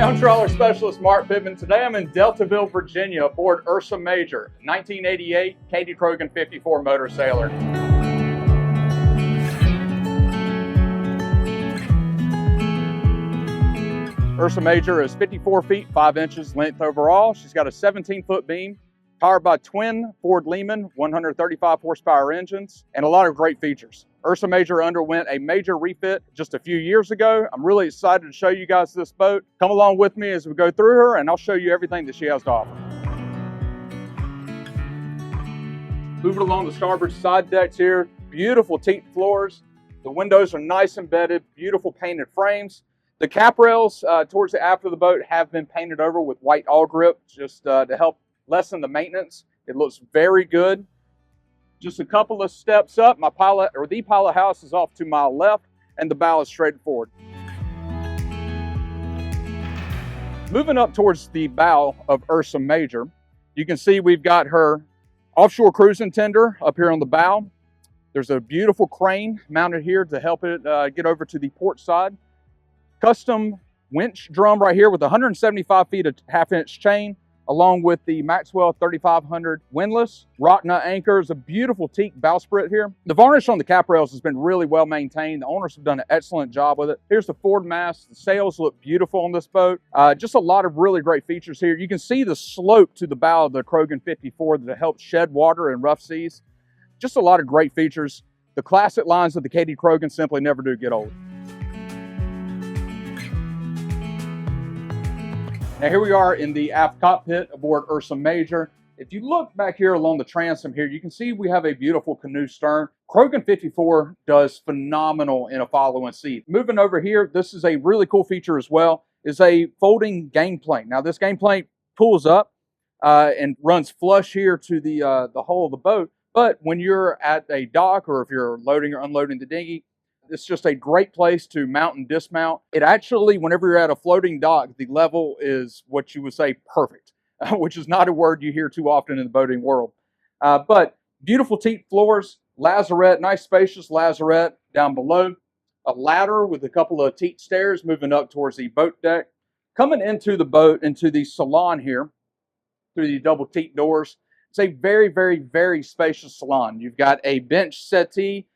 I'm trawler specialist Mark Pittman. Today I'm in Deltaville, Virginia aboard Ursa Major, 1988 Kadey Krogen 54 motor sailor. Ursa Major is 54 feet 5 inches length overall. She's got a 17-foot beam, powered by twin Ford Lehman 135 horsepower engines, and a lot of great features. Ursa Major underwent a major refit just a few years ago. I'm really excited to show you guys this boat. Come along with me as we go through her, and I'll show you everything that she has to offer. Moving along the starboard side decks here, beautiful teak floors. The windows are nice and bedded, beautiful painted frames. The cap rails towards the aft of the boat have been painted over with white all grip just to help lessen the maintenance. It looks very good. Just a couple of steps up, the pilot house is off to my left, and the bow is straight forward. Moving up towards the bow of Ursa Major, you can see we've got her offshore cruising tender up here on the bow. There's a beautiful crane mounted here to help it get over to the port side. Custom winch drum right here with 175 feet of half-inch chain, along with the Maxwell 3500 windlass. Rock nut anchors, a beautiful teak bowsprit here. The varnish on the cap rails has been really well maintained. The owners have done an excellent job with it. Here's the forward mast. The sails look beautiful on this boat. Just a lot of really great features here. You can see the slope to the bow of the Krogen 54 that helps shed water in rough seas. Just a lot of great features. The classic lines of the Kadey Krogen simply never do get old. Now here we are in the aft cockpit aboard Ursa Major. If you look back here along the transom here, you can see we have a beautiful canoe stern. Krogen 54 does phenomenal in a following seat. Moving over here, this is a really cool feature as well, is a folding gangplank. Now this gangplank pulls up and runs flush here to the hull of the boat. But when you're at a dock or if you're loading or unloading the dinghy, it's just a great place to mount and dismount. It actually, whenever you're at a floating dock, the level is what you would say perfect, which is not a word you hear too often in the boating world. But beautiful teak floors, lazarette, nice spacious lazarette down below. A ladder with a couple of teak stairs moving up towards the boat deck. Coming into the boat, into the salon here, through the double teak doors, it's a very, very, very spacious salon. You've got a bench settee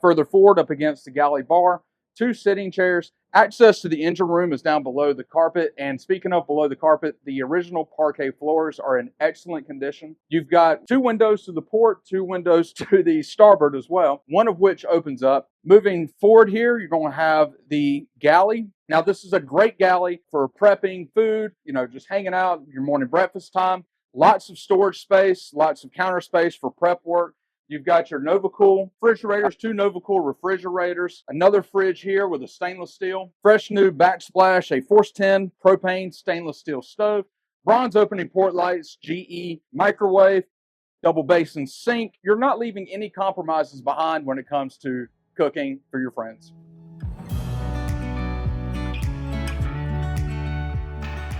further forward up against the galley bar, 2 sitting chairs. Access to the engine room is down below the carpet, and speaking of below the carpet, the original parquet floors are in excellent condition. You've got 2 windows to the port, 2 windows to the starboard as well, one of which opens up. Moving forward here, you're going to have the galley. Now this is a great galley for prepping food, just hanging out your morning breakfast time. Lots of storage space, lots of counter space for prep work. You've got your NovaCool refrigerators, 2 NovaCool refrigerators, another fridge here with a stainless steel, fresh new backsplash, a Force 10 propane stainless steel stove, bronze opening port lights, GE microwave, double basin sink. You're not leaving any compromises behind when it comes to cooking for your friends.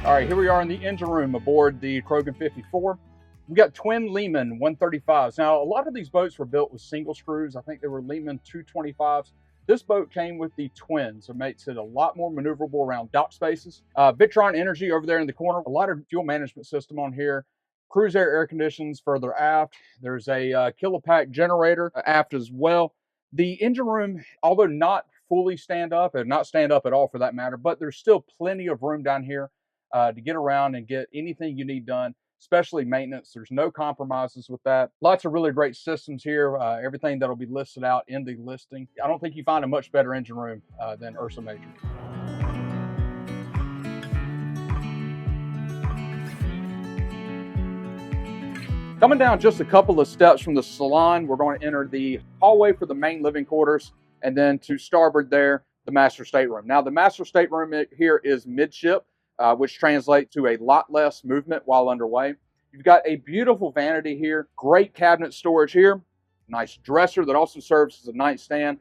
All right, here we are in the engine room aboard the Krogen 54. We got twin Lehman 135s. Now, a lot of these boats were built with single screws. I think they were Lehman 225s. This boat came with the twins, so it makes it a lot more maneuverable around dock spaces. Victron Energy over there in the corner. A lot of fuel management system on here. Cruise air conditions further aft. There's a kilopack generator aft as well. The engine room, although not fully stand up, and not stand up at all for that matter, but there's still plenty of room down here to get around and get anything you need done, especially maintenance. There's no compromises with that. Lots of really great systems here. Everything that'll be listed out in the listing. I don't think you find a much better engine room than Ursa Major. Coming down just a couple of steps from the salon, we're going to enter the hallway for the main living quarters, and then to starboard there, the master stateroom. Now, the master stateroom here is midship, which translates to a lot less movement while underway. You've got a beautiful vanity here, great cabinet storage here, nice dresser that also serves as a nightstand,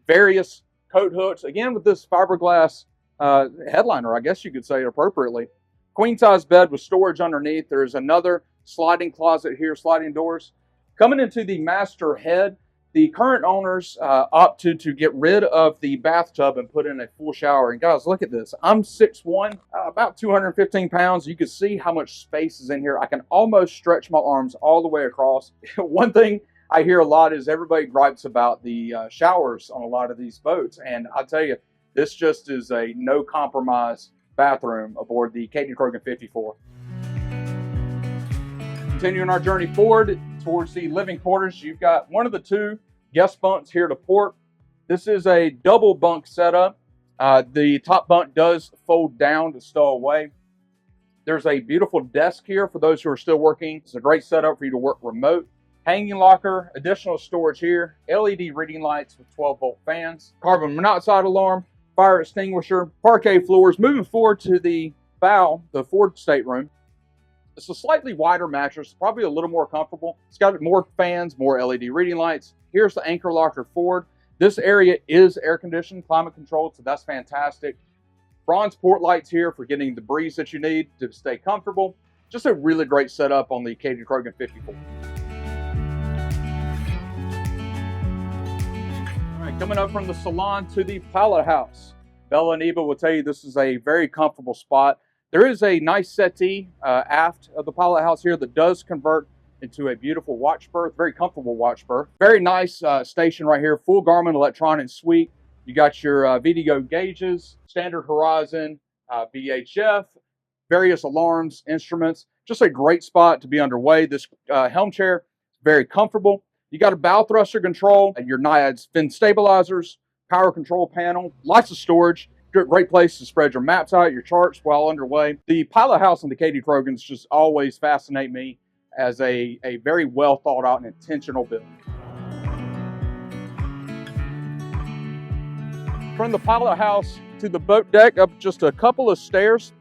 various coat hooks, again with this fiberglass headliner, I guess you could say it appropriately. Queen size bed with storage underneath. There's another sliding closet here, sliding doors. Coming into the master head, The current owners opted to get rid of the bathtub and put in a full shower. And guys, look at this. I'm 6'1", about 215 pounds. You can see how much space is in here. I can almost stretch my arms all the way across. One thing I hear a lot is everybody gripes about the showers on a lot of these boats. And I'll tell you, this just is a no compromise bathroom aboard the Kadey Krogen 54. Continuing our journey forward towards the living quarters, you've got one of the two guest bunks here to port. This is a double bunk setup. The top bunk does fold down to stow away. There's a beautiful desk here for those who are still working. It's a great setup for you to work remote. Hanging locker, additional storage here, LED reading lights with 12-volt fans, carbon monoxide alarm, fire extinguisher, parquet floors. Moving forward to the bow, the forward stateroom. It's a slightly wider mattress, probably a little more comfortable. It's got more fans, more LED reading lights. Here's the anchor locker forward. This area is air conditioned, climate controlled, so that's fantastic. Bronze port lights here for getting the breeze that you need to stay comfortable. Just a really great setup on the Kadey Krogen 54. All right, coming up from the salon to the pilot house. Bella and Eva will tell you this is a very comfortable spot. There is a nice settee aft of the pilot house here that does convert into a beautiful watch berth, very comfortable watch berth. Very nice station right here, full Garmin electronic suite. You got your VDO gauges, standard horizon, VHF, various alarms, instruments. Just a great spot to be underway. This helm chair is very comfortable. You got a bow thruster control, your NIADS fin stabilizers, power control panel, lots of storage. Great place to spread your maps out, your charts while underway. The pilot house on the Kadey Krogens just always fascinate me as a very well thought out and intentional build. From the pilot house to the boat deck, up just a couple of stairs.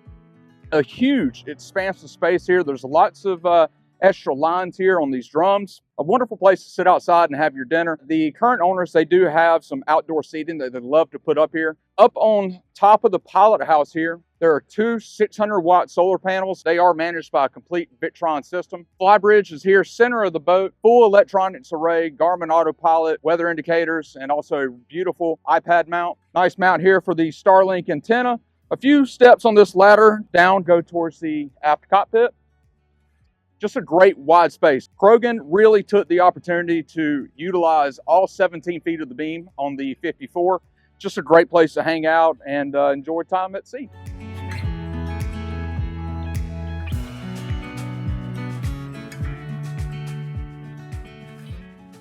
A huge expansive space here. There's lots of extra lines here on these drums. A wonderful place to sit outside and have your dinner. The current owners, they do have some outdoor seating that they'd love to put up here. Up on top of the pilot house here, there are two 600-watt solar panels. They are managed by a complete Victron system. Flybridge is here, center of the boat, full electronics array, Garmin autopilot, weather indicators, and also a beautiful iPad mount. Nice mount here for the Starlink antenna. A few steps on this ladder down go towards the aft cockpit. Just a great wide space. Krogen really took the opportunity to utilize all 17 feet of the beam on the 54. Just a great place to hang out and enjoy time at sea.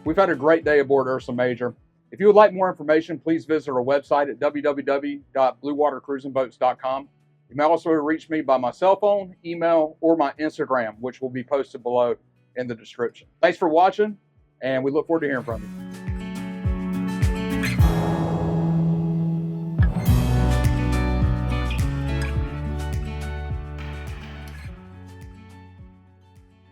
We've had a great day aboard Ursa Major. If you would like more information, please visit our website at www.bluewatercruisingboats.com. You may also reach me by my cell phone, email, or my Instagram, which will be posted below in the description. Thanks for watching, and we look forward to hearing from you.